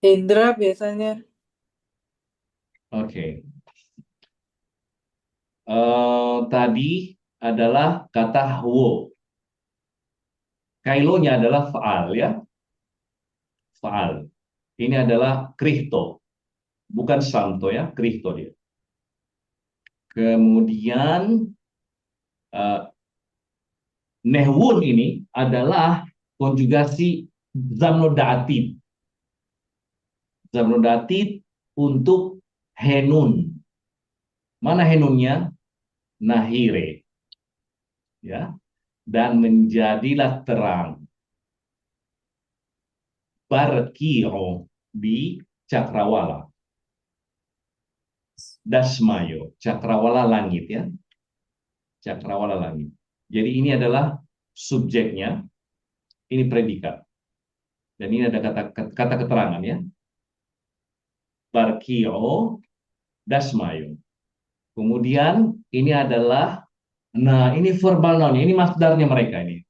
Indra biasanya. Oke. Tadi adalah kata wo. Kailonya adalah faal ya, faal. Ini adalah krihto, bukan santo ya, krihto dia. Kemudian eh, nehwun ini adalah konjugasi zamnodatif. Zamnodatif untuk henun. Mana henunnya? Nahire ya, dan menjadilah terang. Barkio di cakrawala. Dasmayo, cakrawala langit ya, cakrawala langit. Jadi ini adalah subjeknya, ini predikat. Dan ini ada kata keterangan ya. Barkio, dasmayo. Kemudian ini adalah, nah ini verbal noun, ini masdarnya mereka ini.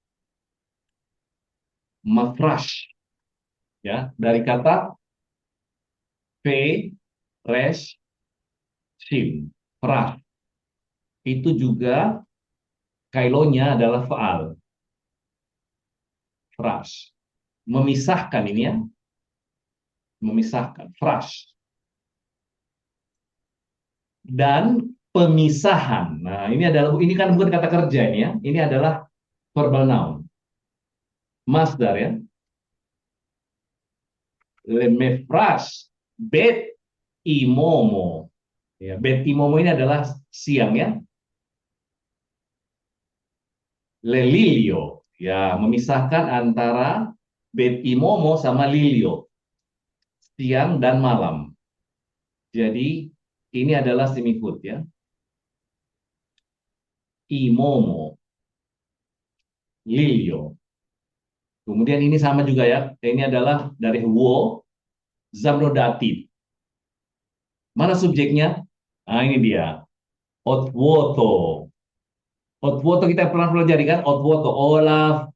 Mafrash ya, dari kata P, res, sim. Frash. Itu juga kailonya adalah faal. Frash. Memisahkan ini ya, memisahkan. Frash. Dan pemisahan. Nah, ini kan bukan kata kerja ini ya. Ini adalah verbal noun. Masdar ya. Lemefras bet imomo. Ya, bet imomo ini adalah siang ya. Lelilio. Ya, memisahkan antara bet imomo sama lilio. Siang dan malam. Jadi ini adalah semihut ya. Imomo, lilio. Kemudian ini sama juga ya. Ini adalah dari wo, zamrodatif. Mana subjeknya? Nah, ini dia. Otwoto. Otwoto kita pernah pelajari kan? Otwoto. Olaf,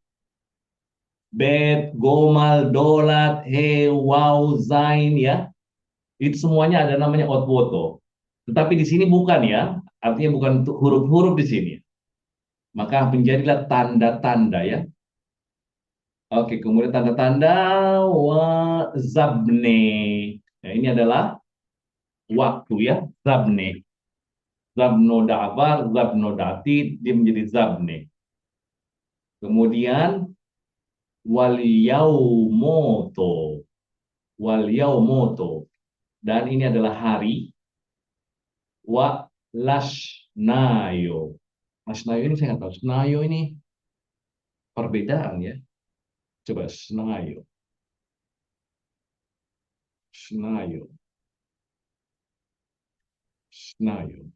Bet, Gomal, Dolat, He, Wow, Zain ya. Itu semuanya ada namanya Otwoto. Tetapi di sini bukan ya. Artinya bukan untuk huruf-huruf di sini. Maka menjadilah tanda-tanda ya. Oke, kemudian tanda-tanda wa zabne. Nah, ini adalah waktu ya, zabne. Zabno da'var, zabno da'tid, dia menjadi zabne. Kemudian wal yaumoto, wal yaumoto. Dan ini adalah hari wa lasnayo. Lasnayo ini saya nggak tahu. Snayo ini perbedaan ya. Coba snayo, snayo, snayo,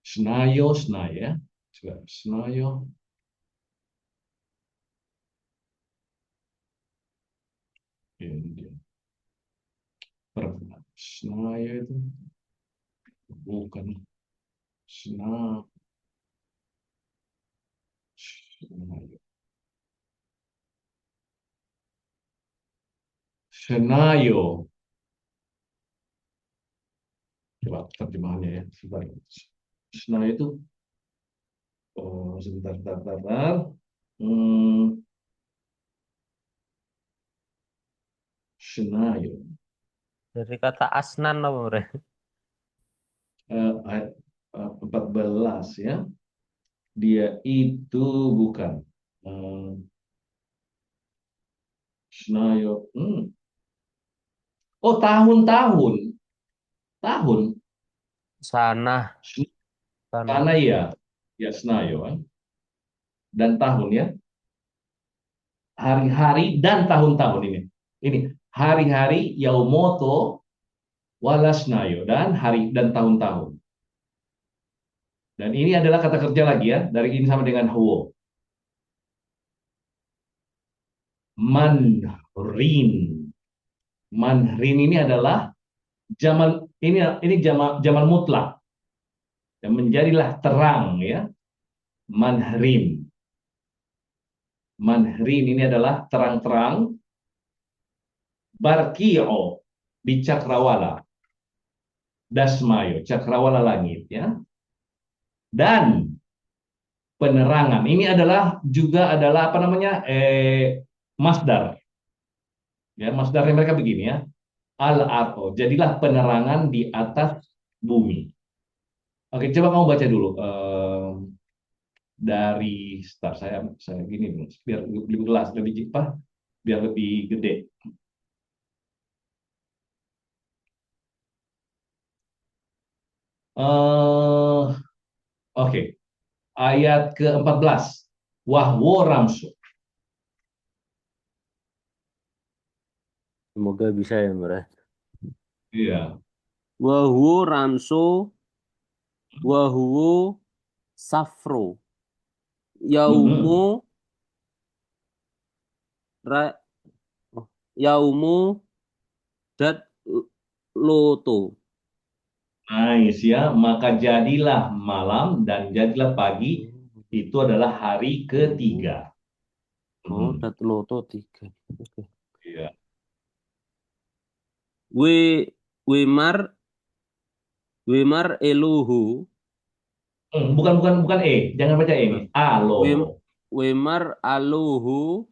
snayo, snayo ya. Coba snayo. Ini dia. Snayo itu bukan sna, snayo. Senayo. Coba terjemahannya ya. Sebentar. Senayo itu, oh, sebentar, sebentar, sebentar. Hmm, Senayo. Dari kata asnan apa, Bre? Ayat 14 ya. Dia itu bukan. Senayo. Oh, tahun-tahun. Tahun. Sanah, sanah. Karena ya. Ya, Senayo kan. Dan tahun ya. Hari-hari dan tahun-tahun ini. Ini hari-hari Yaumoto Walasnayo dan hari dan tahun-tahun. Dan ini adalah kata kerja lagi ya, dari ini sama dengan huo. Manrin. Manrin ini adalah jamal mutlak dan menjadilah terang ya. Manhrin. Manhrin ini adalah terang-terang Barkio di Cakrawala, Dasmayo, Cakrawala Langit ya. Dan penerangan ini adalah juga adalah apa namanya? Masdar. Ya, masdarnya mereka begini ya. Al-ato, jadilah penerangan di atas bumi. Oke, coba kamu baca dulu dari start saya gini dulu biar lebih jelas, lebih cepat, biar lebih gede. Oke, ayat ke-14. Wahwo ramsu. Semoga bisa ya, Bro. Iya. Wahu ramso, wahu safro. Yaumu Mm-mm. ra, oh, yaumu dat loto. Nice ya, maka jadilah malam dan jadilah pagi, itu adalah hari Hmm. ketiga. Oh, Mhm. dat loto 3. Oke. Iya. We Wemar Wemar eluhu. Bukan bukan bukan jangan baca ini. Alo. Wem Wemar aluhu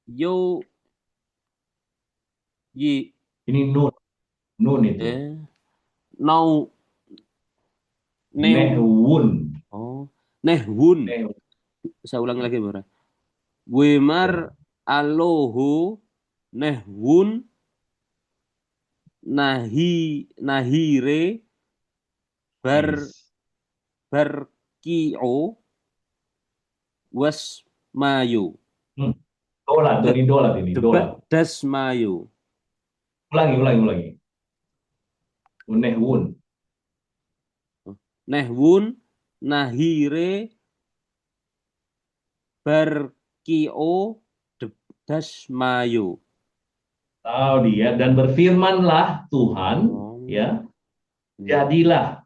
yo yi Ini nun, nun itu. nau neu. Nehwun. Oh, nehwun. Neh, Saya ulangi lagi, Bro. Wemar ya. alohu nehwun nahire bar Nice. barki'o was mayu. Hmm. Dolat, ini dolat ini, Debat dolat. das mayu. Ulangi, ulangi, ulangi. Nehwun. Nehwun nahire barki'o das mayu. Tahu dia dan berfirmanlah Tuhan, Oh. ya, Hmm. jadilah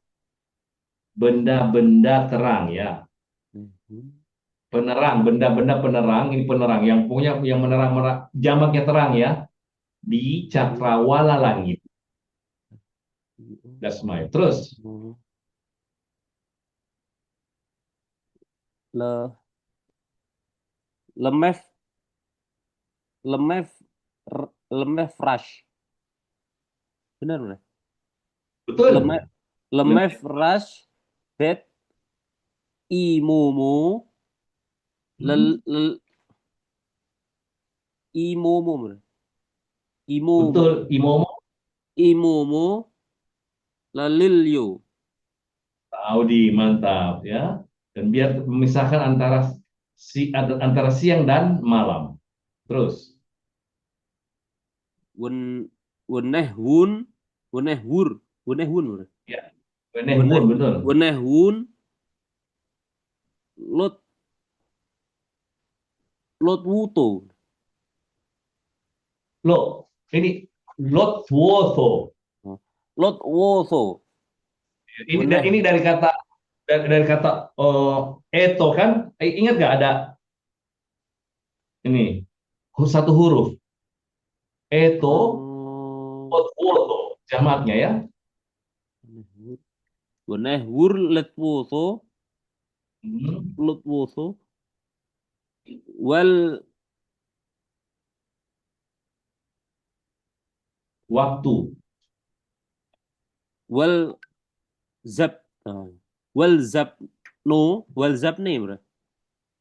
benda-benda terang ya. Mhm. Penerang, benda-benda penerang, ini penerang yang punya yang menerang, jamaknya terang ya, di cakrawala langit. That's my. Terus Oh. Le lemef lemef lemef rush. Benar, benar. betul. Lemef lemef rush bet imumu lel, Hmm, lel imumu benar. Imumu betul, Imomo. imumu lalilyu. Audi mantap ya. Dan biar memisahkan antara siang dan malam. Terus, Wen wenehwun wenehwur wenehwun benar. ya, Weneh Wenehwun betul. wenehwun lot lot wuto. Lo, ini Lotwoso. Lot woso. Ini Weneh dari kata dari kata eto kan? Ingat nggak ada ini satu huruf eto oh Lotwoso jamaknya ya. wenehwur let woso Hmm, lot woso wal waktu. wal zap wal zap no wal zapne bro.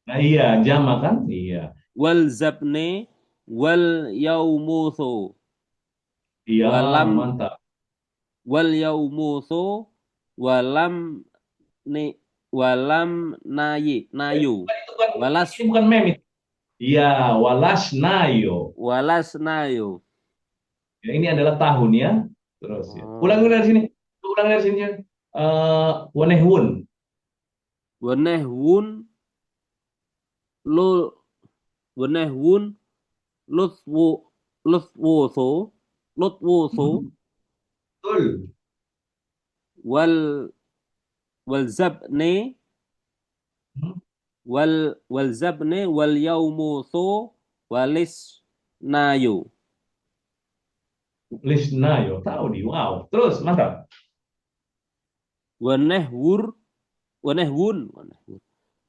Nah iya jamak kan? Iya. Wal zapne wal yaumuso Iya walam mantap. wal yaumuso walam ne walam nayu Itu kan walas ini bukan meme itu. Iya, walasnayo. walas nayu. Ya, ini adalah tahun ya. Terus ya. Ulangi Oh. dari sini. Ulangi dari sini. Wenehwun. Wenehwun lo wenehwun lutwo lutwoso lutwoso Hmm, betul. wal wal zabne Hmm, wal zabne wal yaumuso walis nayu. Lisnayo, tahu di. Wow, terus mantap. Wanehwur, wanehwun, wanehwun,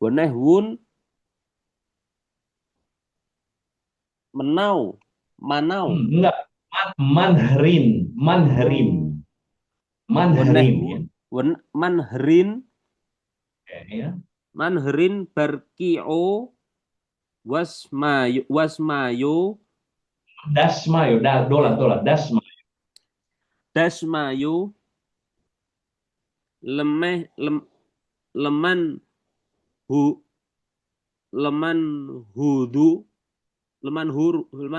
wanehwun, menau, manau. Enggak, manharin, manharin, Oh, manharin ya. wanehwun, manherin, Ya. manherin barki'o wasmayo, wasmayo, Dasmayo, dolar, dolar, dasma. dasmayo, lemeh, leman, hu, leman hudu, leman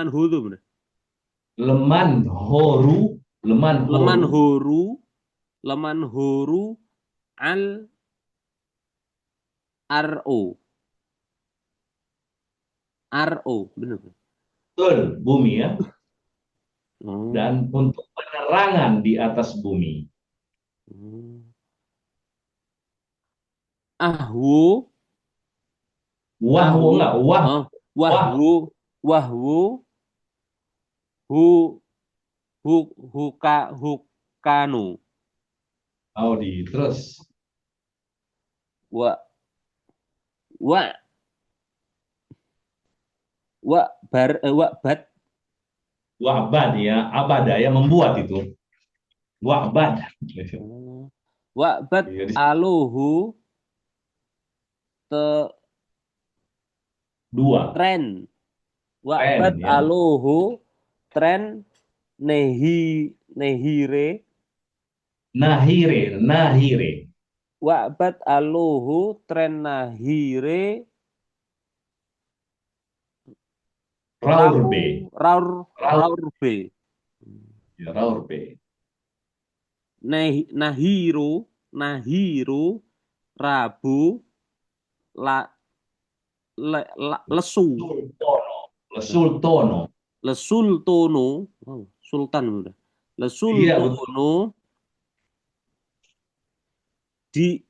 hudu bener. Leman horu, leman Leman horu, horu, leman horu, al ro, ro, bener. Bener. betul, bumi ya. Dan Oh. untuk penerangan di atas bumi. Hmm. Ahwu, Wah, ahwu, enggak, wah, oh, wah, wahwu, wahwu, hu, hu, hukanu, Audi, terus wa, wa, wa bat, wa'bad ya, abada ya, membuat itu. Wa'bad. oh, wa bat Iya, aluhu te dua, tren, wa bat pen ya. aluhu tren nehi nehire, Nahire, nahire, wa bat aluhu tren nahire raurbe, raur raur, raur be. ya, raurbe. Nahiru, nahiru, Rabu, la, lesu, Sultono, Sultono. lesul tono, oh, sultan udah, lesul Iya betul. tono di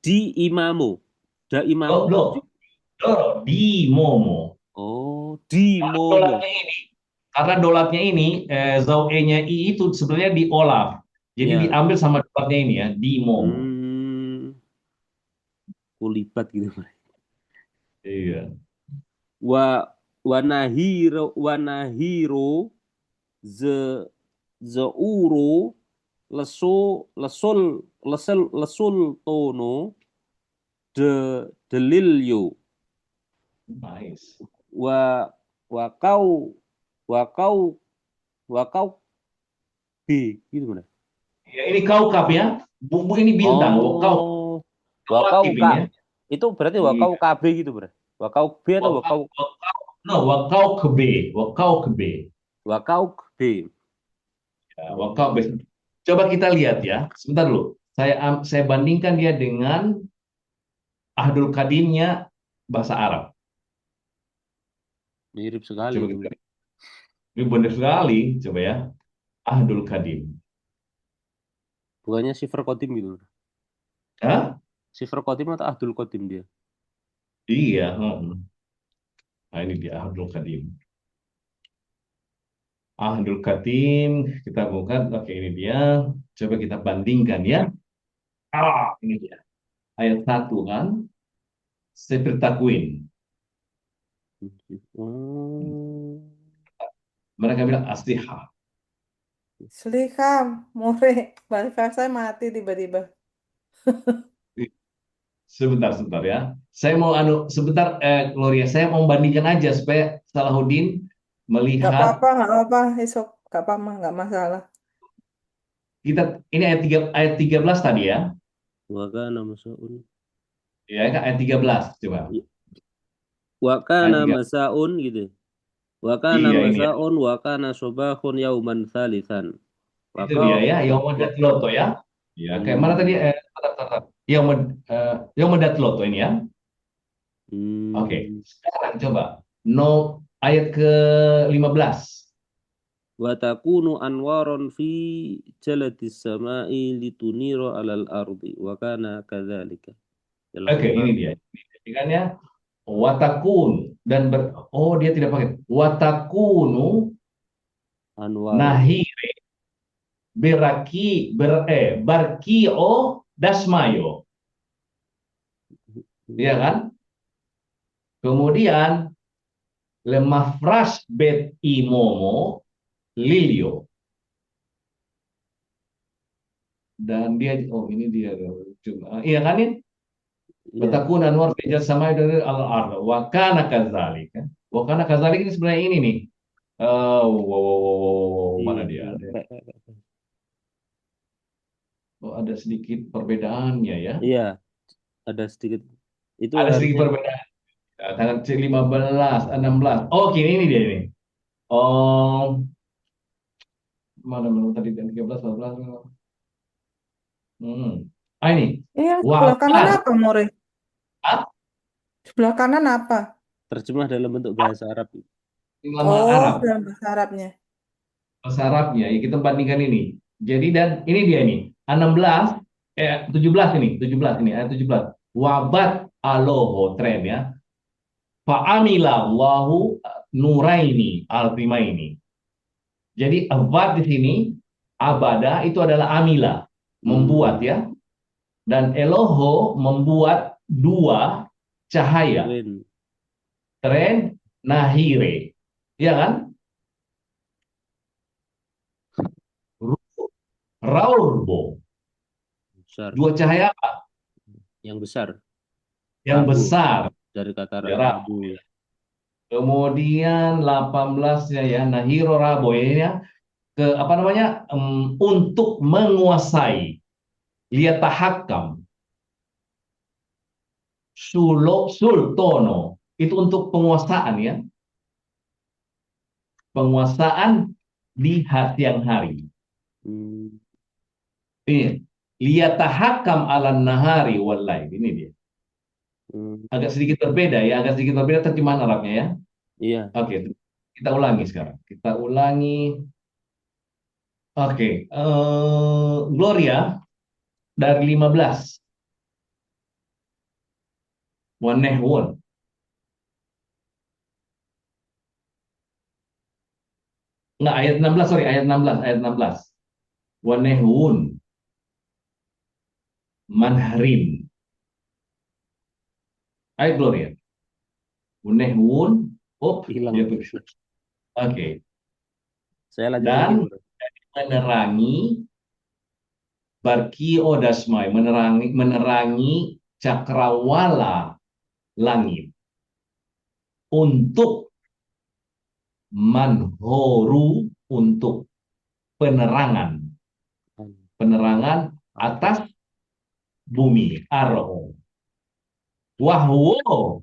di imamu, da imamu, Loh, loh, loh, di Momo. oh di Karena momo, dolatnya ini, karena dolatnya ini, Zau-E-nya I itu sebenarnya di Olaf. Jadi ya, diambil sama dolatnya ini ya, di Momo. hmm, kulibat gitu, Iya. wa wanahiro ze zeuro lesu lesul lesul tono de delilyo Nice. wa wa kau wa kau wa kau b gitu mana? Ya, ini kaukab ya. Bubu ini bintang. Kau Oh, wa kau kawakib ini kak ya. itu berarti wa kau Iya. kb gitu berarti. Wa kau b atau wa Wakau, kau no, wakau kebe, wakau kebe. wa kau b. Ya, wakau Hmm, be. Coba kita lihat ya. Sebentar dulu. Saya bandingkan dia dengan Ahdul Kadimnya bahasa Arab. mirip sekali Coba itu. kita. Ini benar sekali. Coba ya. Ahdul Kadim. Bukannya Sifar Kodim gitu. Hah? Sifar Kodim atau Abdul Kodim dia? Iya. Nah, ini dia Ahdul Kadim. Ahdul Kadim. Kita buka. Oke, ini dia. Coba kita bandingkan ya. Ini dia. Ayat satu kan. Seperti takwin. Oh. Mereka bilang asliha. Selika, more, wifi saya mati tiba-tiba. Sebentar, sebentar ya. Saya mau sebentar, Gloria. Saya mau bandingkan aja supaya Salahuddin Gak melihat apa-apa, gak apa-apa, esok. Gak apa-apa, gak masalah. kita. Ini ayat 13 tadi ya. Wakana masaun. Ya kan ayat 13 coba. Ayat Wakana 3. masaun gitu. Wakana Iya ini ya. masaun wakana sobahun yauman thalithan. Itu dia Wakau ya. Yaumadat Loto ya. Ya, kayak mana tadi? hmm, Bentar, bentar, bentar. Yaumadat Loto ini ya. Oke. hmm. Sekarang coba. No, ayat ke-15. Watakunu anwaron fi jaladis samai lituniro alal ardi. Wakana kadzalika. Oke, ini dia. Ini kan ya. Watakun dan oh, dia tidak pakai watakunu Anwaru. Nahire barkio dasmayo. Ya kan? Kemudian lemafras bet imomo lilio. Dan dia, oh ini dia. Iya kan ini? Iya. Batakun anwar fijal samai dari al-ard. Wakana kazalik. Kan? Wakana kazalik ini sebenarnya ini nih. Mana Iya. dia? Iya. Oh, ada sedikit perbedaannya ya. Iya, ada sedikit. Itu Ada sedikit harusnya perbedaan. Tanggal 15, 16. Oh, ini dia ini. Oh, mana menurut tadi 13, 14. Ini. Ini yang sebelah kanan Wafat. apa, More? Ah, Sebelah kanan apa? terjemah dalam bentuk bahasa Arab. nama Oh, Arab. dalam bahasa Arabnya. Bahasa Arabnya. Ya, kita bandingkan ini. Jadi dan ini dia ini. 16, 17 ini. 17 ini. Ayat 17. Wabat aloho tren ya. Fa'amila wahu nuraini altimaini. Jadi abad di sini abada itu adalah amila, membuat ya. Dan Eloho membuat dua cahaya, Keren. tren nahire. Ya kan? Raurbo. Besar. Dua cahaya apa? Yang besar. Yang Rabu. besar. Dari kata Ya, Rabu. Kemudian 18-nya ya nahiro rabo ya. Ke apa namanya? Untuk menguasai. Liatahakam. Sultono. Itu untuk penguasaan ya. Penguasaan di siang hari. Hmm. Ini liyatahakam ala nahari wal lail. Ini dia. Agak sedikit berbeda ya, agak sedikit berbeda terjemahan Arabnya ya. Iya. Oke, kita ulangi sekarang. Kita ulangi. Oke, Gloria dari 15. Wanehwon. Enggak, ayat 16, sorry, ayat 16, ayat 16. Wanehwun manharin. Ayo Gloria. Wanehwun, Hilang. dia pergi. Oke. Saya lanjut lagi. Dan menerangi Barkio Dasmai, menerangi cakrawala langit untuk manhoru, untuk penerangan atas bumi arho wahwo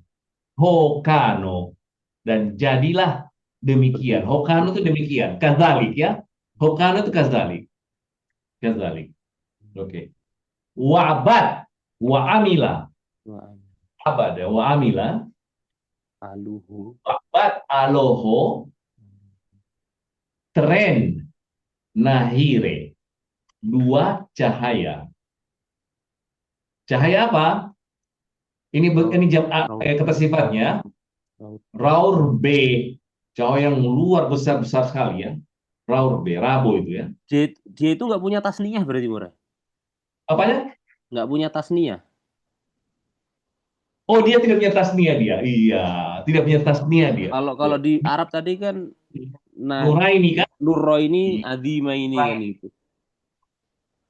hokano, dan jadilah demikian. Hokano itu demikian, kazalik ya. Hokano itu kazalik. Oke. Wa'bad wa amila. Abad ya, wa amila. Aluhu. Wa'bad aloho tren nahire. Dua cahaya. Cahaya apa? Ini jam kata sifatnya. Raur B. Cahaya yang luar besar sekali ya. Raur B. Rabo itu ya. Dia itu nggak punya tasniyah berarti, Mura? Apanya? Nggak punya tasniyah. Oh, dia tidak punya tasnia dia. Iya, tidak punya tasnia dia. Kalau di Arab tadi kan Nuraini kan? Nurro ini Adima ini kan itu.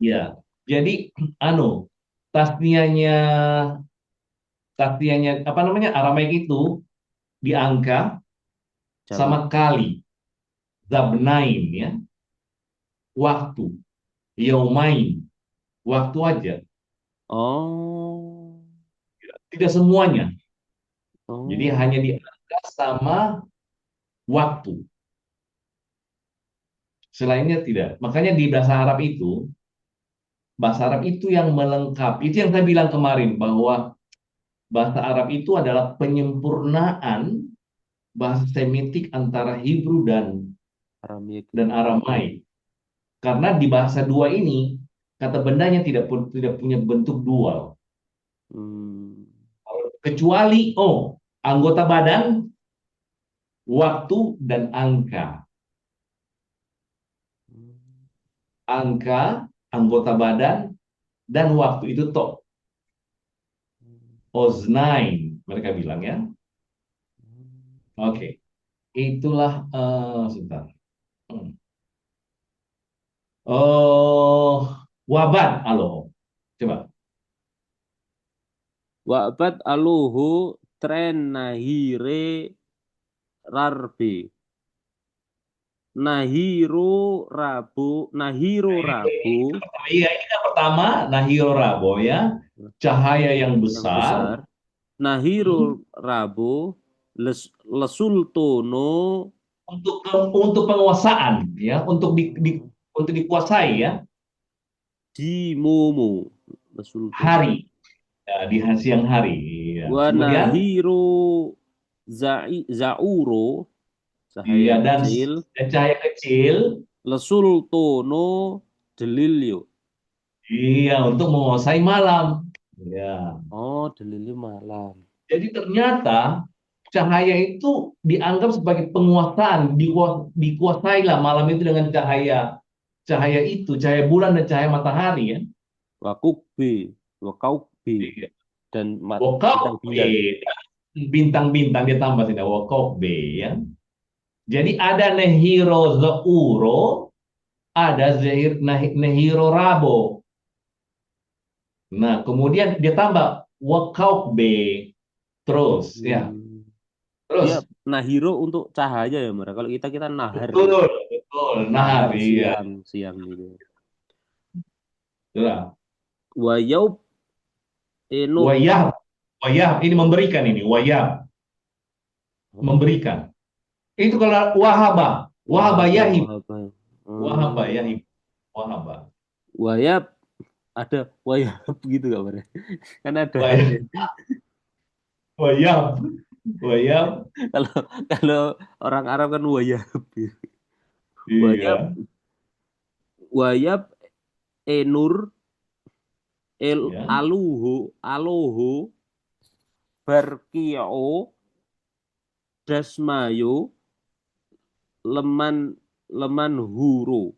Ya. Jadi tasnianya apa namanya? Aramaik itu diangka sama kali. Zabnain ya. Waktu. Yaumain. Waktu aja. Oh. Tidak semuanya. Oh. Jadi hanya diangka sama waktu. Selainnya tidak. Makanya di bahasa Arab yang melengkapi. Itu yang saya bilang kemarin bahwa bahasa Arab itu adalah penyempurnaan bahasa Semitik antara Hebrew dan Aramaik. Karena di bahasa dua ini kata bendanya tidak punya bentuk dual. Kecuali anggota badan, waktu dan angka. angka, anggota badan, dan waktu itu to. Oznain, mereka bilang ya. Oke, itulah sebentar. Oh, wabat aloh. Coba. Wa'bat aluhu tren nahire rarbe. Nahiru rabu Iya, ini yang pertama, Nahiro Rabo ya. Cahaya yang yang besar. besar. Nahiru rabu lesultono Untuk penguasaan ya, untuk dikuasai ya, di mumu lesultono. hari ya, di siang hari ya. Wa Kemudian nahiru zauro cahaya iya kecil dan cahaya kecil lesultono delilyo. iya untuk menguasai malam ya. Oh, delilyo malam. Jadi ternyata cahaya itu dianggap sebagai penguasaan, dikuasailah malam itu dengan cahaya cahaya itu, cahaya bulan dan cahaya matahari ya. Wakukbe, wakaukbe Iya. dan Wokok B, bintang-bintang. bintang-bintang dia tambah sini, Wokok B ya. Jadi ada Nehiro Zeuro, ada Nehiro Rabo. Nah, kemudian dia tambah Wokok B terus ya. Hmm. Dia Terus nahiro untuk cahaya ya, mereka. Kalau kita nahar betul, gitu. betul. Nah, Nahar iya. siang gitu. Itulah. Wayaub enub. Wayah, wayah ini memberikan ini, wayah Oh, memberikan. Itu kalau wahaba, wahaba wahaba, yahib, wahaba. wahaba Hmm. yahib, wahaba. Wayab ada wayab gitu gak, Bre? Kan ada Wayah, ya. wayah, wayah. Kalau kalau orang Arab kan wayab. Wayab, Iya, wayab enur el ya. aluhu barki'u dasmayo leman leman huru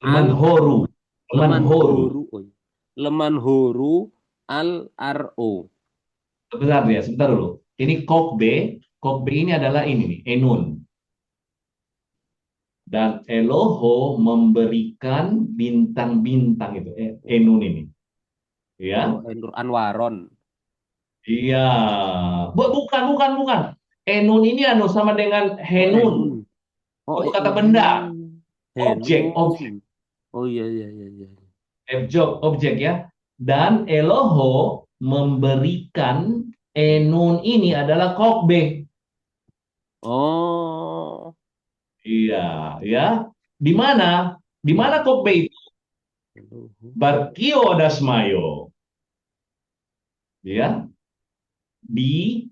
Leman al horu, leman leman horu. huru oh, iya. Leman huru al ro. Sebentar ya, sebentar dulu. Ini kokbe ini adalah ini nih, enun. Dan Eloho memberikan bintang-bintang itu, enun ini. Oh, Ya, Enur Anwaron. iya. Bukan. Enun ini anu sama dengan Oh, henun. Enun. Oh, Untuk kata benda, objek, Henun. Oh, iya iya iya iya. objek ya. Dan Eloho memberikan enun ini adalah kokbe. Oh. Iya, ya. Di mana? Di mana kokbe itu? Barkio Dasmayo, ya. Di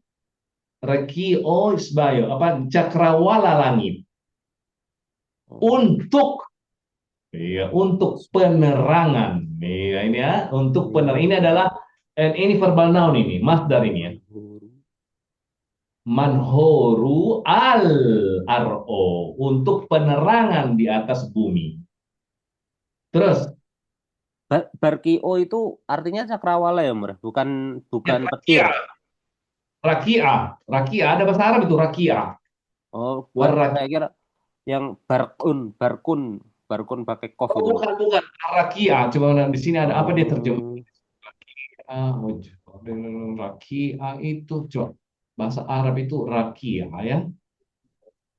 Rekio Isbayo, apa Cakrawala Langit. Oh. Untuk iya, untuk penerangan. Iya, ini ya, untuk penerangan. Ini adalah ini verbal noun ini, masdar ini ya. Manhuru. Manhoru al ro untuk penerangan di atas bumi. Terus Barkio itu artinya cakrawala ya, Mur? Bukan ya, bukan petir. rakia ada bahasa Arab itu rakia. Oh, saya Warrakia. kira yang barkun pakai kof Oh, itu. bukan rakia. Coba di sini ada apa dia terjemah? Oh, Rakia itu coba bahasa Arab itu rakia ya.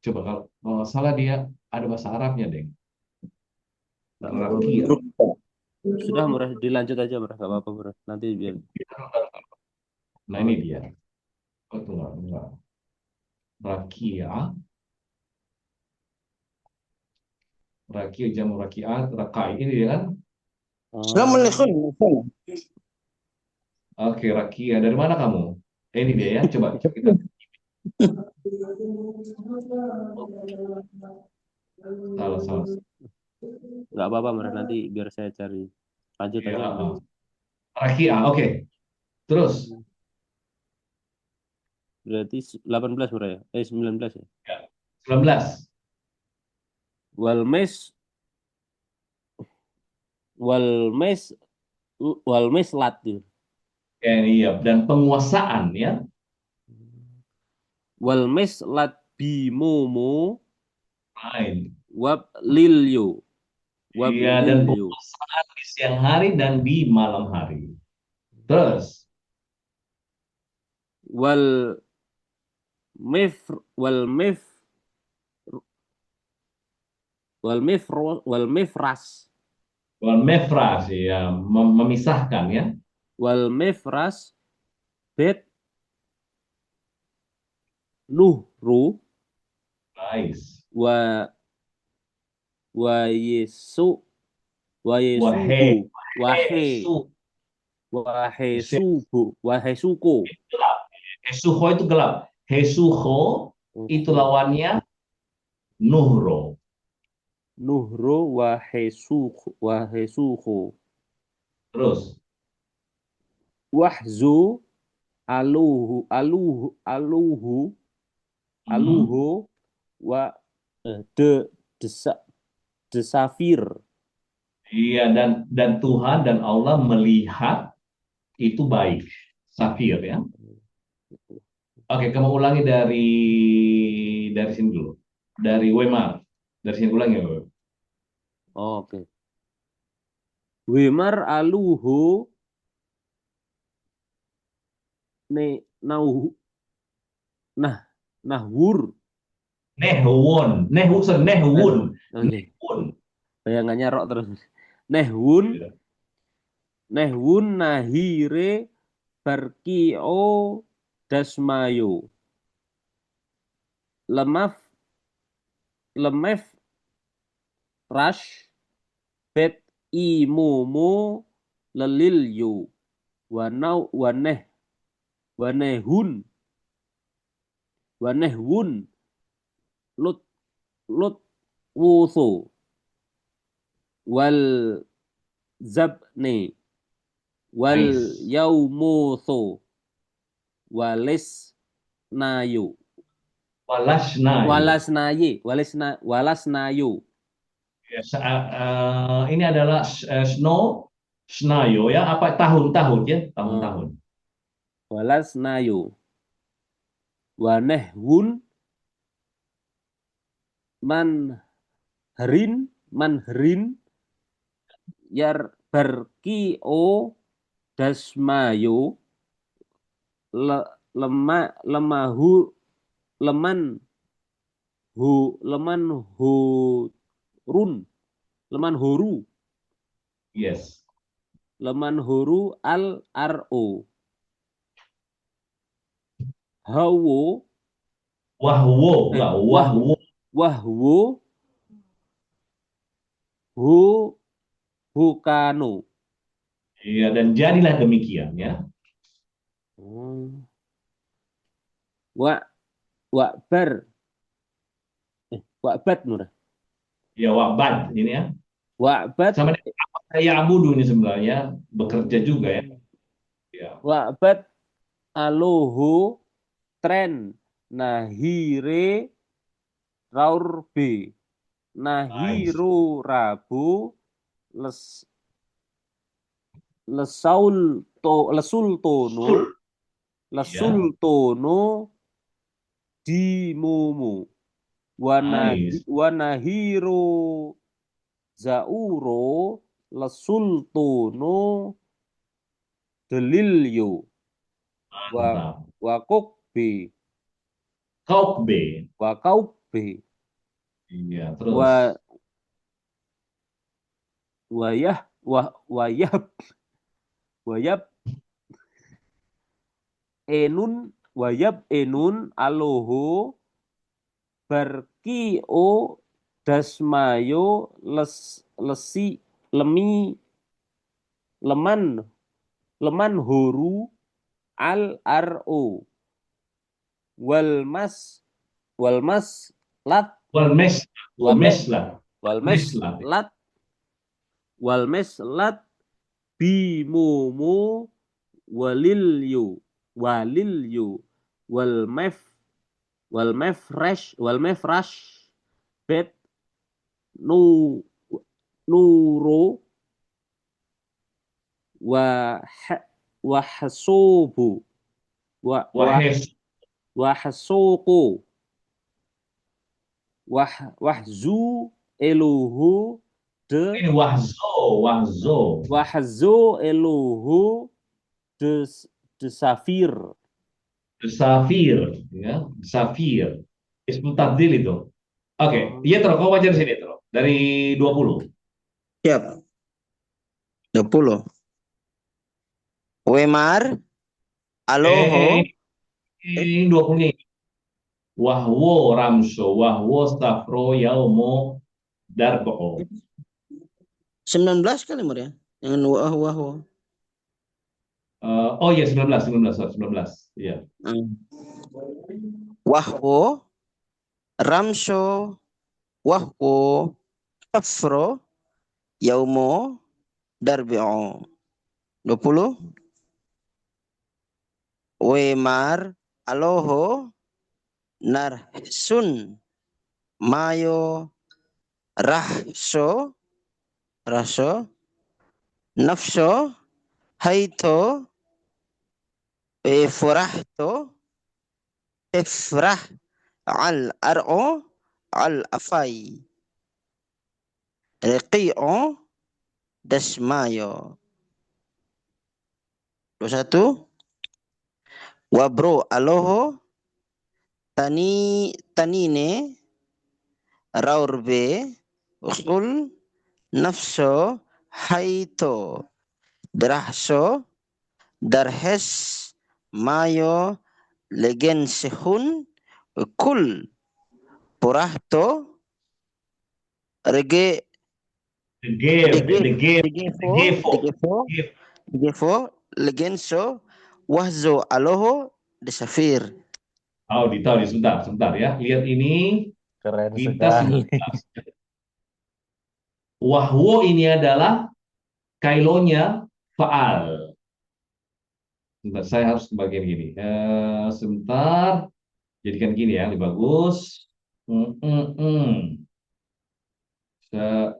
Coba kalau nggak salah dia ada bahasa Arabnya deh. nggak apa-apa. Rakia. Sudah, Murah, dilanjut aja, Murah. Nggak apa-apa, Murah. Nanti biar. Nah Oh, ini iya. dia. Oh, itu enggak. Rakia, rakia jamu rakia, rakai ini dia kan? Oh, Oke, rakia. Dari mana kamu? Ini dia ya. Coba kita. Salah. nggak apa-apa, Murah. Nanti biar saya cari. Lanjut Ya, aja, Murah. rakia. Oke. Terus Berarti 18, Murah ya? 19 ya? ya, 19. Walmes wal mes wal meslat tuh. Iya, dan penguasaan ya. Wal meslat bimomo Lain. wab lilyo wab Iya, dan lilyo penguasaan di siang hari dan di malam hari. Terus, wal wal wal mifras wal mefras ya, memisahkan ya. wal mifras bet nuhru Nice. wa wa yesu wa Wahe, yesuhu wahe su, wahe subu wahe suko gelap. Hesuho itu gelap. Hesuho itu lawannya Nuhro. nuhru wahe suko Terus, wahzu aluhu hmm, wa de desa desafir. iya, dan Tuhan dan Allah melihat itu baik. Safir ya. Oke, kamu ulangi dari sini dulu. Dari Wemar. Dari sini ulangi. Wemar. Oke. Wimar aluhu ne nauhu nah nahwur. Nehwon, Nehwun, Oke. Nehwun. Bayangannya rok terus. Nehwun Iya. nehwun nahire barkio dasmayo lemaf lemef rash bet imumu lelilyo wanau wanehun wanehwun lut lut wuso wal zabni wal Nice. yaumuso walis nayo Walasna. walas nayo Ya, ini adalah Snayo ya, apa tahun-tahun ya, tahun-tahun. walas nayo wanehwun manherin yar barki o dasmayo le, lemahu leman leman hurun leman huru Yes. leman huru al ro hawo Wahwo, enggak, wahwo. wahwo hu hukano. Iya, dan jadilah demikian ya. wa wa bar wa bat murah Ya, wabad ini ya. wa bat Sama dengan saya abudu ini sebenarnya bekerja juga ya. Ya. wa bat alohu tren nahire raurbe Nice. nahiru rabu les lesaul to lesul tono Sul. lesul Ya. tono dimumu Nice. wanahiru zauro lesul tono delilyo wa Mantap. wakukbe Kaukbe. wakaube Iya, wa terus. wayah wayab enun aloho barki o dasmayo lesi leman leman horu al ro walmas walmas lat Walmes, wame Walmeslah. walmes Meslah. lat walmes lat bimumu walilyu walmef walmefresh bet nu nuro Wah wahsubu Wahes. wahsuqu wahzu eluhu de Ini wahzo, wahzo. wahzu eluhu desafir. Safir, ya, Safir. Ismu tabdil itu. Oke, Yetro, kau baca di sini, Yetro. Dari 20. Siap. 20. Wemar, aloho, Ini 20-nya ini. Wahwo ramso, wahwo stafro yaumo darbo. 19 kali Mar ya. Yang wah wah wah. Oh iya, 19, 19, sorry, 19. Iya. Wahwo, ramso, wahwo, afro, yaumo, darbi'o. 20. Wemar, aloho, narsun, mayo, rahso, raso, nafso, haito, furahto, ifrah, al ar'o, al afai, riqi'o, dasmayo. 21. Wabro aloho, tanine, raurbe, usul, nafso, haito, drahso, darhes, mayo, legensehun, kul, purahto, rege, The give, the give, degefo, the give. degefo, degefo, legenso, wahzo aloho, desafir. Oh, ditahu, sebentar, sebentar ya. Lihat ini, Keren kita sekali. 19. Wahwo ini adalah kailonya faal. Sebentar, saya harus ke bagian gini. Sebentar, jadikan gini ya, lebih bagus. Saya,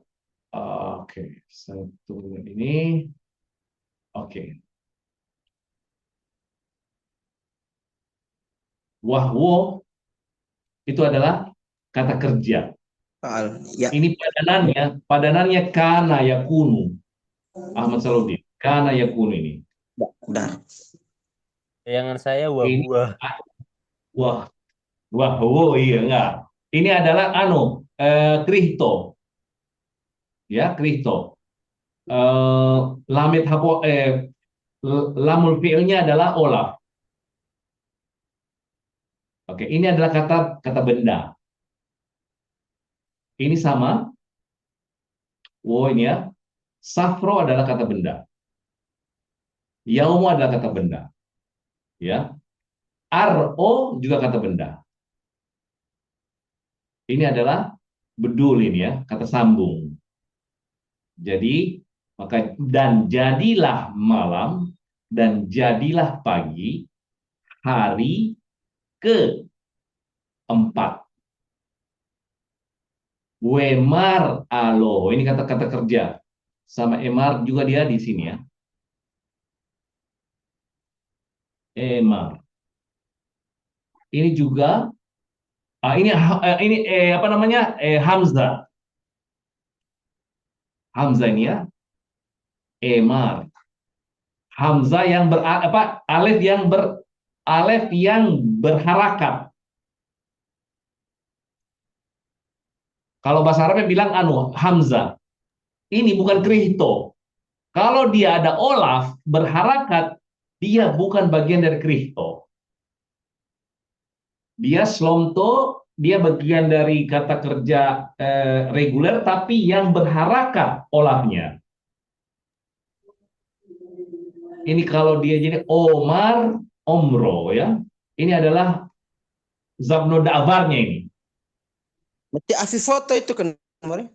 oke, saya turun ini. Oke. Wahwo itu adalah kata kerja. Faal. Ya, Ini padanannya kana yakunu. Ahmad Salahuddin. Kana yakunu ini. benar. Bayangan saya Ini wah. wah, wahwo iya enggak. Ini adalah krihto. Ya, krihto. Lamit lamul fi'ilnya adalah olaf. Oke, ini adalah kata kata benda. Ini sama. Wow, ini ya. Safro adalah kata benda. Yaumu adalah kata benda. Ya. Ro juga kata benda. Ini adalah bedul ini ya, kata sambung. Jadi, maka dan jadilah malam dan jadilah pagi hari keempat. Wemar alo, ini kata-kata kerja. Sama emar juga dia di sini ya. Emar. Ini juga ini apa namanya? Hamzah. Hamzah ini ya. Emar. Hamzah yang alif yang berharakat. Kalau bahasa Arabnya bilang Hamzah. Ini bukan krihto. Kalau dia ada olaf berharakat, dia bukan bagian dari krihto. Dia slomto, dia bagian dari kata kerja reguler, tapi yang berharakat olafnya. Ini kalau dia jadi Omar, Omro ya. Ini adalah Zabno Da'barnya ini. Berarti afi foto itu kan, Mar?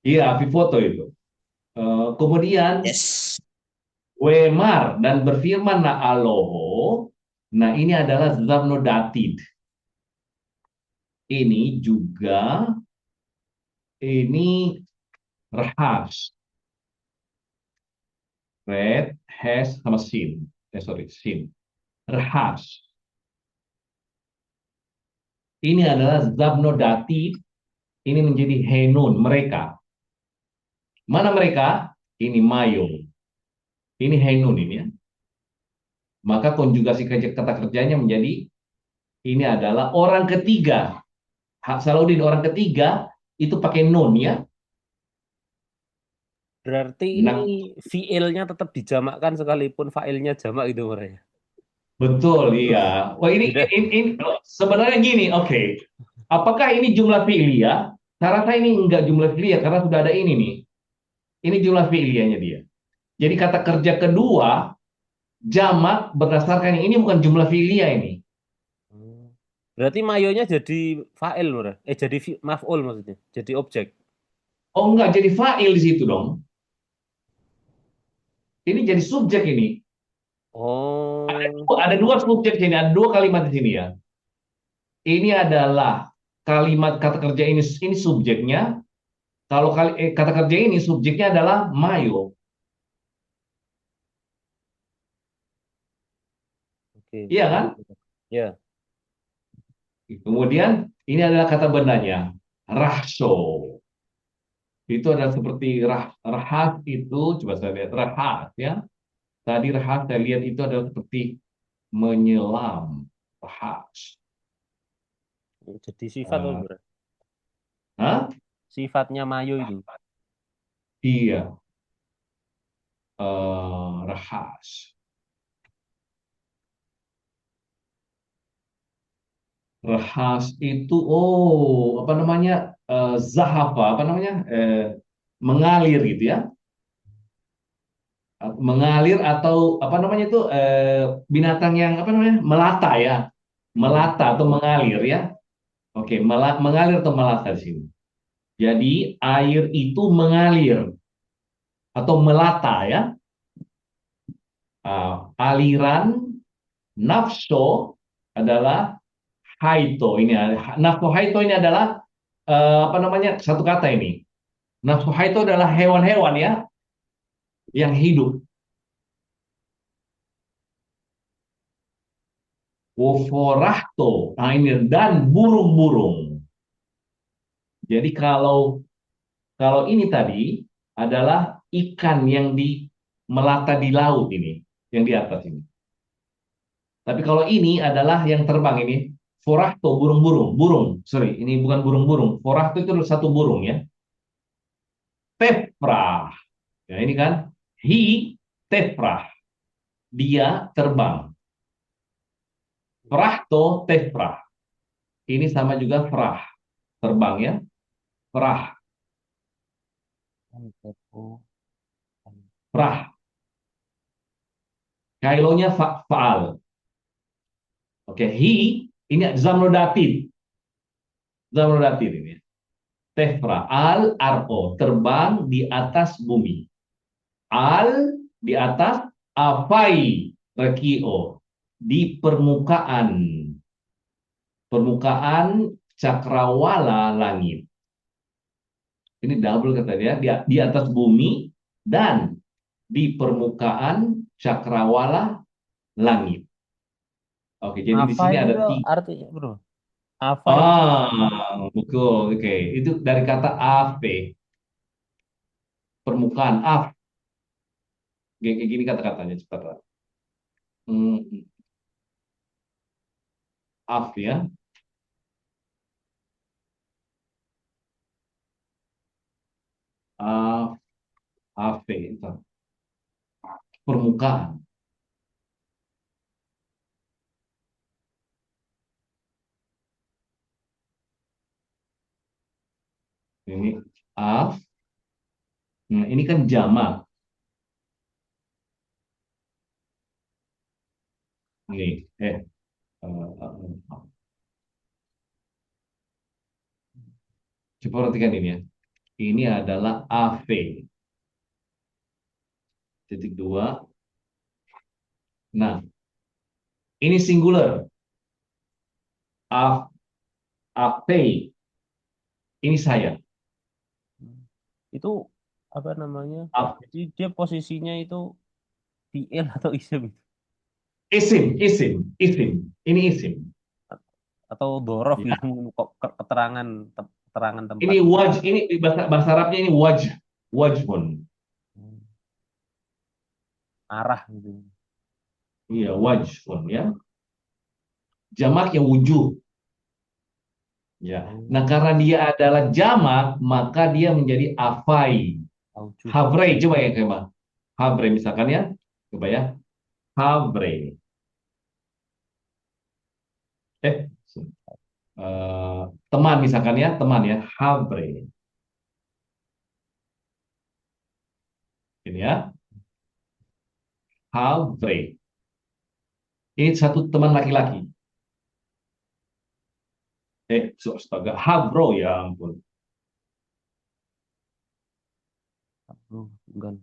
Iya, foto itu. Kemudian Yes. Wemar dan berfirman Aloho. Nah, ini adalah Zabno Datid. Ini juga ini rahas. Red, has, sama sin. Sorry, sin. Rahas. Ini adalah Zabnodati. Ini menjadi henun mereka. Mana mereka? Ini mayung. Ini henun ini ya. Maka konjugasi kata kerjanya menjadi ini adalah orang ketiga. Hak Salahuddin orang ketiga itu pakai nun ya. Berarti Nah, ini fiilnya tetap dijamakkan sekalipun failnya jamak itu mereka. betul iya. Wah Beda. sebenarnya gini, oke. Apakah ini jumlah fi'liyah? Saya rasa ini enggak jumlah fi'liyah karena sudah ada ini nih. Ini jumlah fi'liyahnya dia. Jadi kata kerja kedua jamak berdasarkan yang ini bukan jumlah fi'liyah ini. Berarti mayonya jadi fa'il, jadi maf'ul maksudnya, jadi objek. Oh enggak, jadi fa'il di situ dong. Ini jadi subjek ini. Oh, Ada dua subjek sini, ada dua kalimat di sini ya. Ini adalah kalimat kata kerja ini subjeknya. Kalau kata kerja ini subjeknya adalah mayo. oke. Iya kan? Ya, Kemudian ini adalah kata bendanya. Rahso. Itu adalah seperti rahas itu, coba saya lihat. Rahas ya. Tadi rahas saya lihat itu adalah seperti menyelam. Rahas. jadi sifat apa, Eh, Bro? Hah? Sifatnya mayo itu. Iya. Rahas. Rahas itu, oh, apa namanya? Zahafa, apa namanya? Mengalir gitu ya. Mengalir atau apa namanya itu binatang yang apa namanya? Melata ya. Melata atau mengalir ya. Oke, mengalir atau melata di sini. Jadi air itu mengalir atau melata ya. Aliran nafso adalah haito ini. Nafsu haito ini adalah apa namanya? Satu kata ini. Nafsu haito adalah hewan-hewan ya yang hidup. Woforahto. Nah ini dan burung-burung. Jadi kalau ini tadi adalah ikan yang melata di laut ini, yang di atas ini. Tapi kalau ini adalah yang terbang ini, forahto burung-burung, burung. Sorry, ini bukan burung-burung. Forahto itu adalah satu burung ya. Tefrah. Ya ini kan tefrah. Dia terbang. Frahto tefrah. Ini sama juga frah. Terbang ya. Frah. Frah. Kailonya faal. Oke, ini zamno datif. Zamno datif ini. Tefra al arko terbang di atas bumi. Al di atas afai rekio di permukaan cakrawala langit. Ini double kata dia di atas bumi dan di permukaan cakrawala langit. Oke, jadi di Apa sini ada itu tiga. artinya, Bro? Apa itu? Betul. Oke, itu dari kata ave, permukaan af. Kayak gini kata-katanya cepat. Hmm, af ya. Af, ave itu permukaan. Ini af. Nah, ini kan jamak. Ini coba perhatikan ini ya. Ini adalah ave. Titik dua. Nah, ini singular. Af, ave. Ini saya. Itu apa namanya? Af, Jadi dia posisinya itu fi'il atau isim itu? Isim. Ini isim. Atau dorof Ya. gitu kok keterangan keterangan tempat. Ini ini bahasa Arabnya ini wajhun. Hmm, arah gitu. Iya, wajhun ya. Jamaknya wujuh. Ya. Oh, Nah, karena dia adalah jamak, maka dia menjadi afai. aujuh. Havre, coba ya, coba. Havre misalkan ya. Coba ya. Havre. Eh, teman misalkan ya, teman ya. Havre. Ini ya. Havre. Ini satu teman laki-laki. Astaga. Havro, ya ampun. Oh, enggak.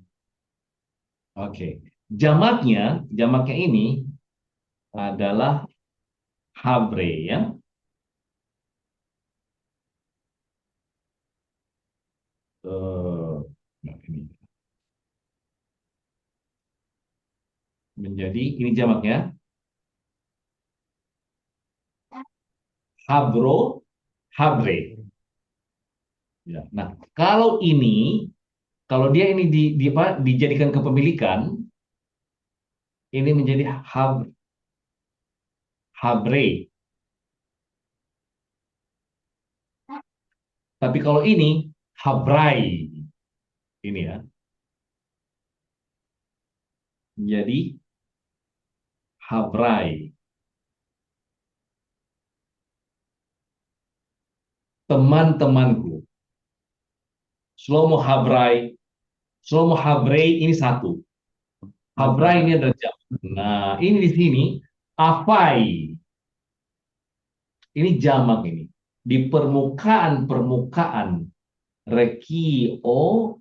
Oke. Jamaknya ini adalah havre ya. Nah, ini menjadi ini jamaknya havro, havre. Ya. Nah, kalau dia ini dijadikan kepemilikan, ini menjadi havre. Tapi kalau ini havrai, ini ya, menjadi havrai. Teman-temanku. Slomo havrai, Slomo havrai ini satu. Havrai ini adalah jamak. Nah, ini di sini afai. Ini jamak ini. Di permukaan rekio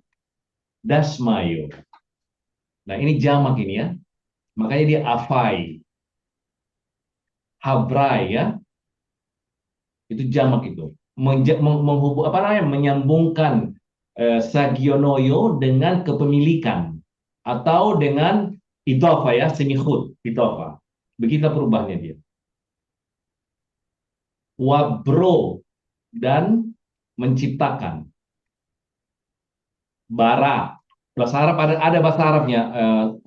dasmayo. Nah, ini jamak ini ya. Makanya dia afai. Habrai ya. Itu jamak itu. Apa namanya? Menyambungkan sagionoyo dengan kepemilikan atau dengan idofa ya, semihud, idofa. Begitu perubahannya dia. Wabro dan menciptakan. Bara. Bahasa Arab ada bahasa Arabnya,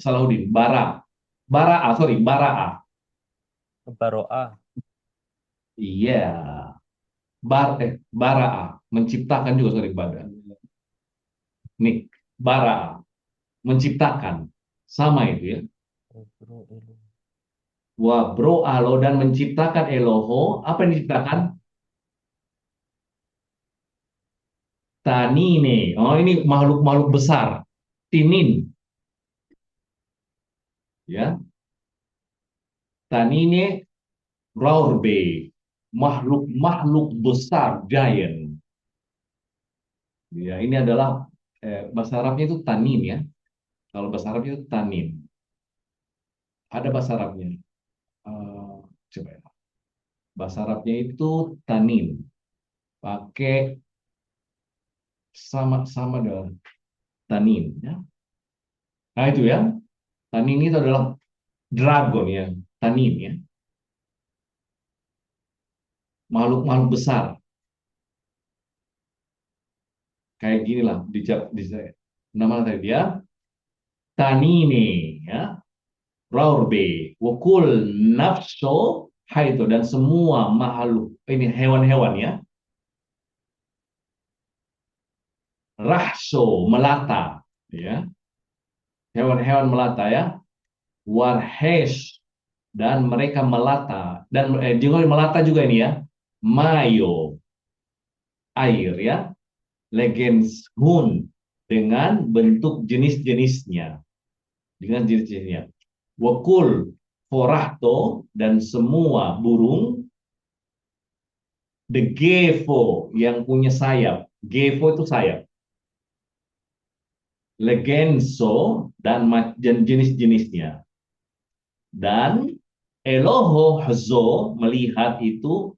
Salahuddin. Baraa. Baro'ah. Iya. Baraa. Menciptakan juga, sorry, badan. Nih, baraa. Menciptakan. Sama itu ya. Wabro alo dan menciptakan eloho. Apa yang diciptakan? Tanine. Oh, ini makhluk-makhluk besar. Tinin. Ya. Tanine raurbe. Makhluk-makhluk besar, giant. Ya, ini adalah bahasa Arabnya itu tanin ya. Kalau bahasa Arabnya itu tanin. Ada bahasa Arabnya. Coba ya. Bahasa Arabnya itu tanin. Pakai sama dengan tanin ya. Nah, itu ya. Tanin itu adalah dragon ya, tanin ya. Makhluk-makhluk besar. Kayak gini lah di nama tadi dia tanine ya. Raurbe, wakul nafso haito dan semua makhluk ini hewan-hewan ya. Rahso melata ya. Hewan-hewan melata ya. Warhesh dan mereka melata dan juga melata juga ini ya. Mayo air ya. Legens hun dengan bentuk jenis-jenisnya. Dengan jenis-jenisnya. Wakul forahto dan semua burung. The gefo yang punya sayap. Gefo itu sayap. Legenso dan jenis-jenisnya. Dan Eloho Hazo melihat itu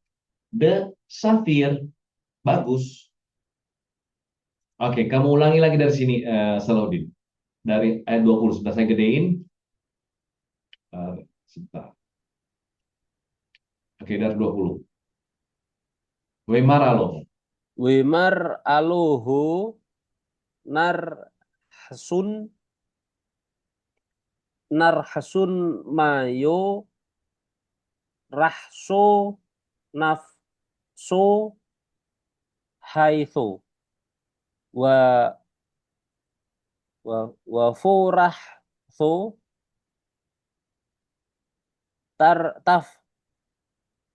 the safir. Bagus. Oke, kamu ulangi lagi dari sini, Salahuddin. Dari ayat 20, sudah saya gedein. Sebentar. Oke, dari 20. Wemar aloho. Wimar aloho narhasun mayo rahso nafso haitho wa wa furahso taf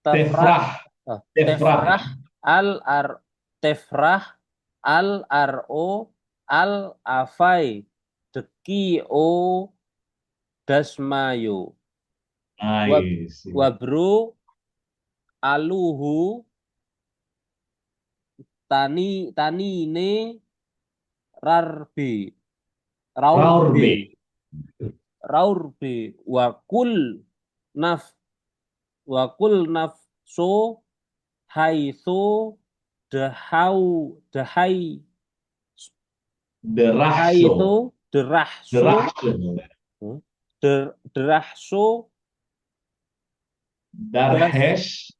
tafrah Tefrah. Tefrah. tefrah al ar tefrah al aro al afai deki o dasmayo Nice. wabro aluhu tani ne rarbe Raurbe. raurbe wakul nafso haitso dahai Derahso. haitso derahso Derahso. derahso Darhesh.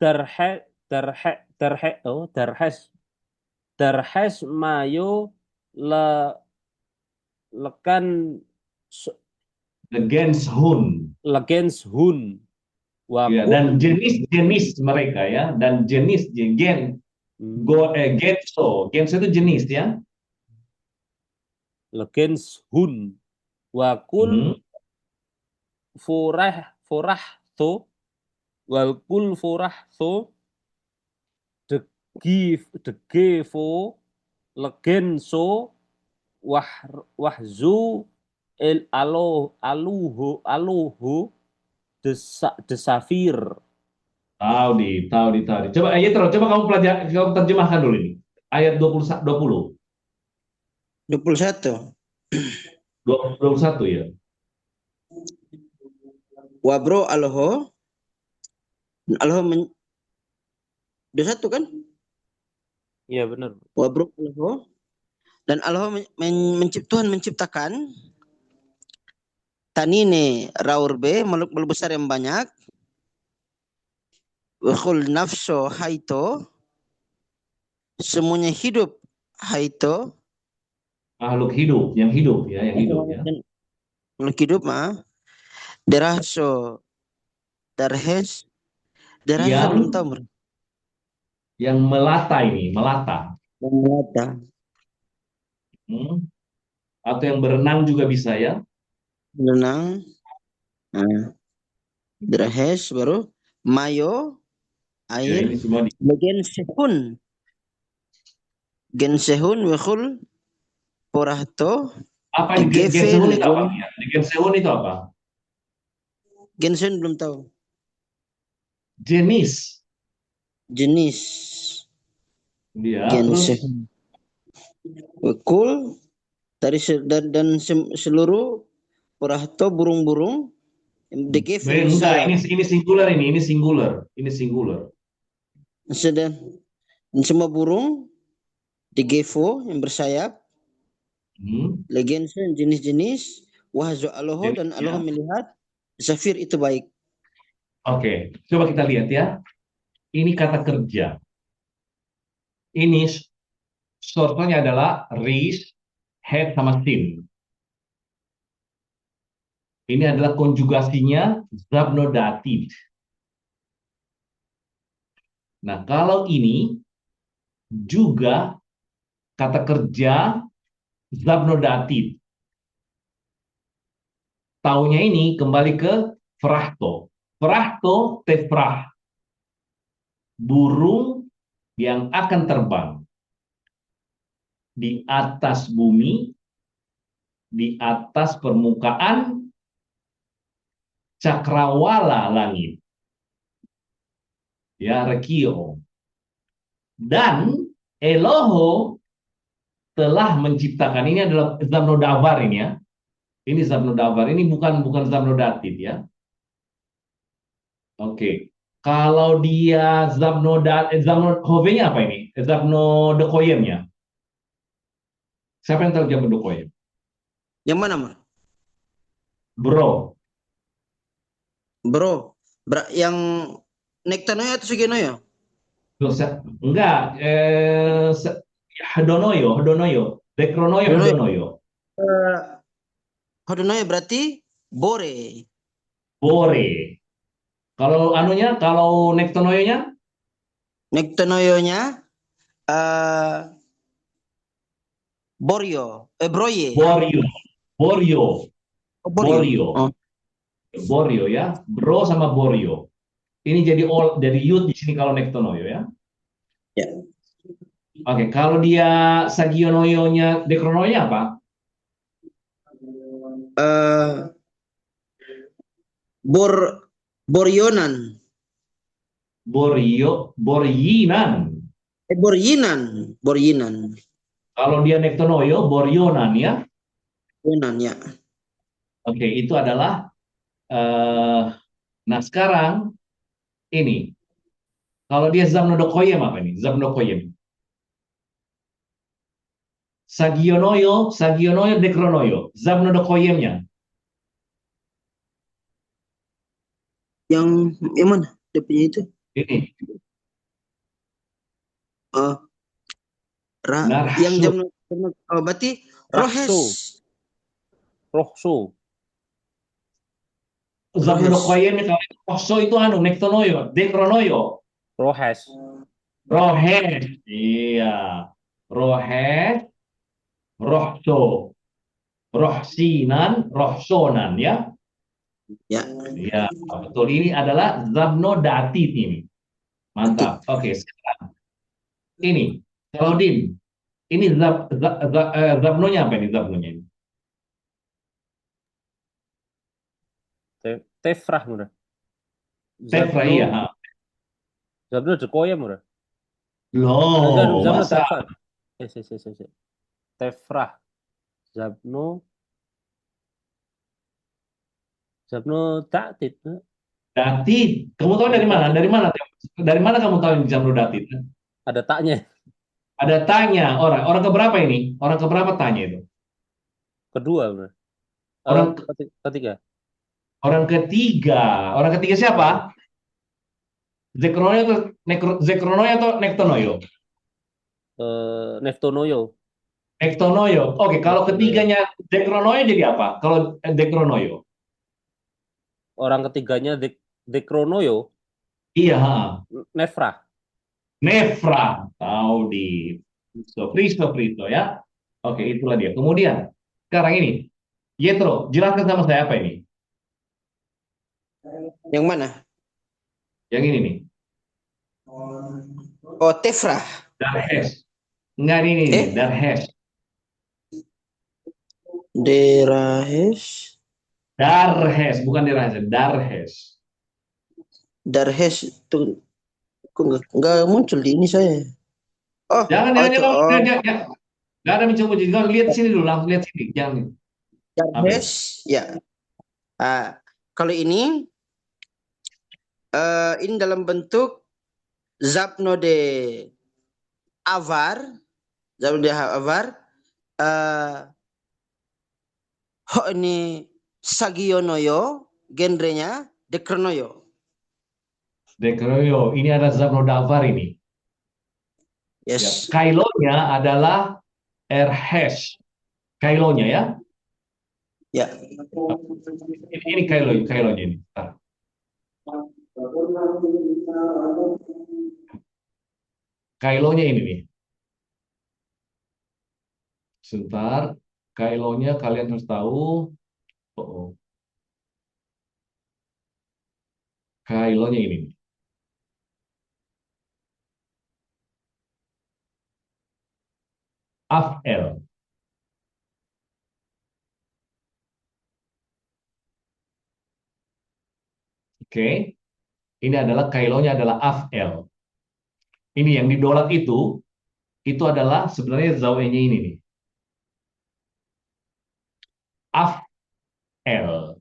darhes mayo lekan Against Hun. legens hun Ya, wakul dan jenis-jenis mereka ya, dan jenis genso itu jenis ya. legens hun wakul Mhm. furahto wakul furahto degefo legenso wahzu aluhu desafir. Tahu di. Coba coba kamu terjemahkan dulu ini. Ayat 20 21. 21 ya. Wabro aloho. Aloho 21 kan? Iya benar. Wabro aloho. Dan aloho Tuhan menciptakan tanine raurbe, makhluk besar yang banyak. Wakul nafso haito. Semuanya hidup haito. Makhluk hidup, yang hidup ya. Makhluk hidup Derahso. Darhes. Derahso Yang belum tahu. yang melata ini, melata. Yang melata. Atau yang berenang juga bisa ya. Berenang. Derhes baru. Mayo. Ya, Air. ini semua Bagian sehun. Gen sehun wakul porahto. apa ini Gensehun itu apa? Ya, Gensehun itu apa? Gen sehun belum tahu. Jenis. Ya, Gen terus sehun. Wakul dari dan seluruh porahto burung-burung. Degef yang enggak, bersayap. ini singular ini singular. Dan semua burung Degevo yang bersayap. Legensen jenis-jenis. Wahzu aloho dan aloho melihat Zafir itu baik. Oke, coba kita lihat ya. Ini kata kerja. Ini source-nya adalah reach, head, sama sin. Ini adalah konjugasinya subnodatif. Nah, kalau ini juga kata kerja subnodatif. Taunya ini kembali ke frahto. Frahto tefrah. Burung yang akan terbang di atas bumi, di atas permukaan cakrawala langit. Ya, rekio. Dan Eloho telah menciptakan, ini adalah zamnodavar ini ya. Ini zamnodavar, ini bukan zamnodatif ya. Oke. Kalau dia zamnohove-nya apa ini? Zamnodekoyen-nya. Siapa yang tahu zamnodekoyen? Yang mana, Mar? Bro. Bro, yang Nektanoyo atau Sugenoyo? Enggak, Hadonoyo, Dekronoyo, Hodonoyo. Hadonoyo, Eh, Hodonoyo berarti Bore. Bore. Kalau anunya, kalau Nektonoyonya, Nektanoyonya eh Broye. Boryo, Boryo, Oh, Boryo. Boryo, Oh, Boryo ya, Bro sama Boryo. Ini jadi jadi youth di sini kalau Nektonoyo ya. ya. Oke, kalau dia Sagionoyonya, Dekronoyonya apa? Eh Boryonan. Boryinan. Boryinan. Kalau dia Nektonoyo, Boryonan ya. Boryonan ya. Oke, itu adalah eh nah sekarang ini kalau dia Zamnodokoyem apa ini? Zamnodokoyem. Sagionoyo, Dekronoyo. Zamnodokoyemnya. Yang mana? Dia punya itu. Ini. Oh, yang Narhasu. jam oh, berarti Rohes. Rohso. Zamnodokoyemnya kalau Oso itu anu, Nektonoyo, Dekronoyo. Rohes. Rohes. Iya. Rohes, Rohso. Rohsinan, Rohsonan ya. Ya. Ya, betul. Ini adalah Zabnodatit ini. Mantap. Oke, sekarang ini Claudine. Ini Zabnonya apa ini? Zabnonya ini. Tefrah murah. Tefra iya. Ha. Zabno Dekoya murah. Loh, Zabno masa Tefrah. Tefrah. Zabno Datit. Datit? Kamu tahu dari mana? Dari mana? Dari mana kamu tahu ini Zabnodatit? Ada taknya. Ada tanya orang. Orang keberapa ini? Orang keberapa tanya itu? Kedua murah. Orang Ketiga. orang ketiga. Orang ketiga siapa? Zekronoyo atau Nektonoyo? Neftonoyo. Nektonoyo. Oke, kalau Nektonoyo. ketiganya Dekronoyo jadi apa? Kalau Dekronoyo? Orang ketiganya Dekronoyo. Iya, ha. Nefrah. Nefra. Tahu di Fristo ya. Oke, itulah dia. Kemudian, sekarang ini. Yetro, jelaskan sama saya apa ini? Yang mana? Yang ini nih. Oh, Tefrah. Darhes. Enggak ini nih, Darhes. Derahes. Darhes, bukan Darhes, Darhes. Darhes itu kok nggak muncul di ini saya. Oh, Jangan, oh jangan, itu. jangan, Oh, jangan. Nggak ada mencoba. Jangan lihat sini dulu, langsung lihat sini. Jangan. Apa ini? Darhes. Ya. Kalau ini dalam bentuk Zapno de Avar. Zapno de Avar. Ini Sagionoyo, genrenya Dekronoyo. Dekroyo, ini ada Zabnodavar ini. Ya. Yes. Kailonya adalah Erhes. Kailonya ya. Ya. Ini Kailonya ini. Bentar. Kailonya ini nih. Sebentar. Kailonya kalian harus tahu. Oh. Kailonya ini nih. Afel. Oke. Ini adalah Kailonya adalah Afel. Ini yang didolat itu adalah sebenarnya zawenya ini nih. Afel.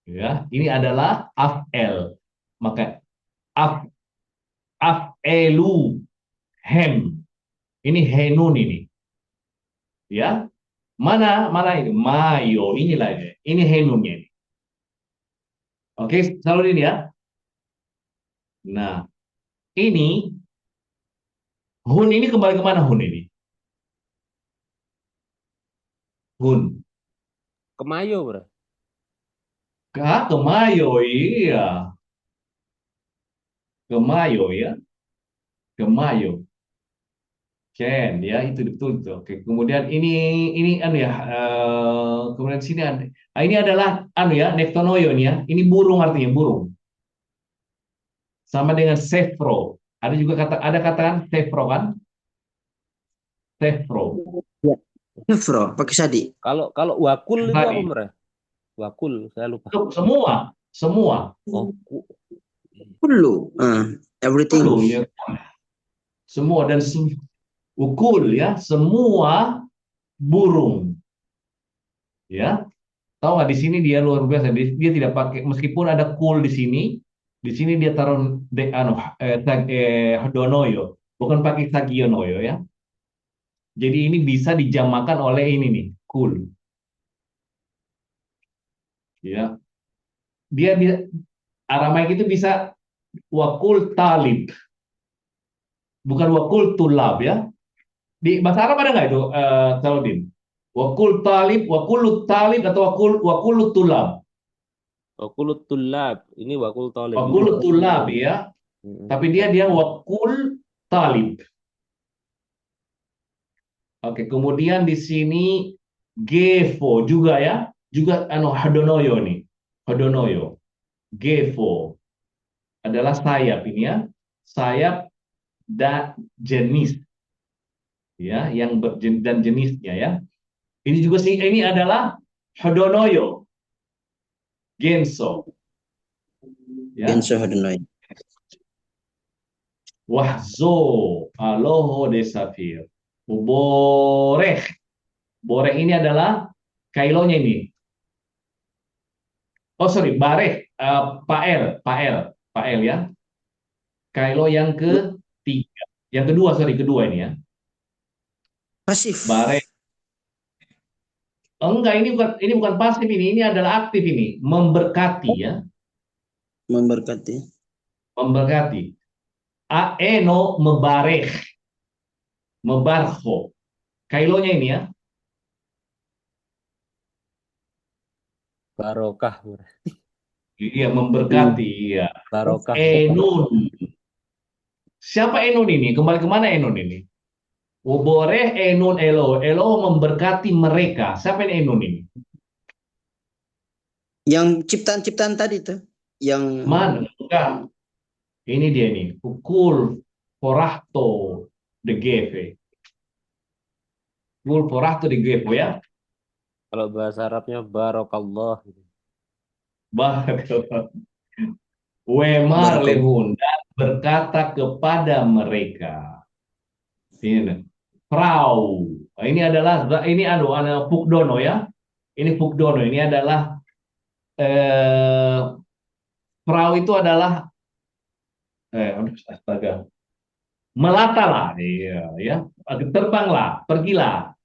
Ya, ini adalah Afel. Maka Afelu hem. Ini henun ini. Ya. Mana ini? Mayo. Inilah ini. Ini henunnya ini. Oke, Saludin ya. Nah, ini Hun ini kembali kemana Hun ini? Hun. Kemayo, bro. Ke Mayo, iya. Ke Mayo ya. Ke Mayo. Chen ya, itu betul tuh. Oke, kemudian ini anu ya, kemudian sini ada. Ini adalah anu ya, Nektonoyo nih ya. Ini burung artinya burung. Sama dengan Sefro. Ada juga ada katakan Sefro kan? Sefro. Ya. Nefro, pakai sadi. Kalau kalau wakul itu apa, Tadi. bro? Wakul, saya lupa. Semua, semua. Oh, Kullu. Everything. Dulu ya. Semua dan ukul ya, semua burung. Ya. Tahu nggak di sini dia luar biasa. Dia tidak pakai meskipun ada kul di sini dia taruh donoyo, bukan pakai sagionoyo ya. Jadi ini bisa dijamakan oleh ini nih, kul. Ya. Dia Aramaik itu bisa wakul talib, bukan wakul tulab ya. Di bahasa Arab ada nggak itu, Salahuddin? Wakul talib, wakulut talib atau wakulut tulab? wakulut tulab. Ini wakul talib. Wakulut tulab ya. Tapi dia wakul talib. Oke, kemudian di sini gefo juga ya. Juga hadonoyo nih. Hadonoyo. Gefo adalah sayap ini ya. Sayap dan jenis ya, yang dan jenisnya ya. Ini juga sih, ini adalah hadonoyo. Genso. Ya. Genso Hadunoi. Wahzo, aloho desafir. Boreh. Boreh ini adalah kailonya ini. Oh sorry, bareh. Pael ya. Kailo yang ketiga. Yang kedua, sorry, kedua ini ya. Pasif. Bareh. Oh, enggak, ini bukan pasif ini adalah aktif ini. Memberkati ya. Memberkati. Memberkati. Aeno mebareh. Mebarho. Kailonya ini ya. Barokah, bro. Iya, memberkati. Iya. Barokah. Enun. Siapa Enun ini? Kembali kemana Enun ini? Woboreh Enun Elo. Elo memberkati mereka. Siapa ini Enun ini? Yang ciptaan-ciptaan tadi tuh. Yang Mana? Enggak. Ini dia nih. Ukul porahto de geve. Ukul porahto de geve ya. Kalau bahasa Arabnya barokallah. Wemar lehun dan berkata kepada mereka. Ini Prau. Ini adalah Pukdono ya. Ini Pukdono. Ini adalah Prau itu adalah astaga. Melatalah, iya ya. Terbanglah, pergilah.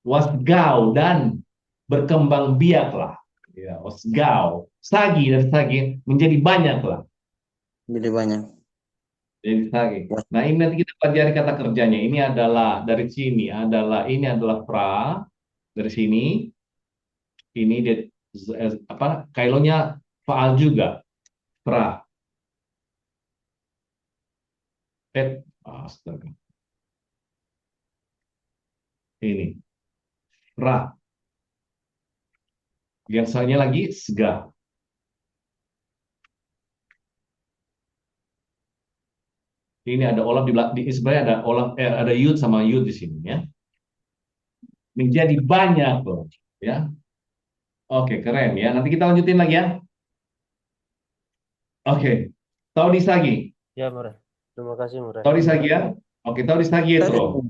Wasgau dan berkembang biaklah. Ya, wasgau. Sagi dan sagi menjadi banyaklah. jadi banyak. Jadi sagi. Nah, ini nanti kita pelajari kata kerjanya. Ini adalah dari sini ini adalah pra dari sini. Ini dia kailonya faal juga. Pra. Astaga. Ini. Pra. Yang satunya lagi sega. Ini ada olaf sebenarnya ada olaf, ada yud sama yud di sini ya. Menjadi banyak loh, ya. Oke, keren ya. Nanti kita lanjutin lagi ya. Oke. Tahu lagi. Ya, bro. Terima kasih, bro. Tahu lagi ya. Oke, tahu lagi ya, Tro.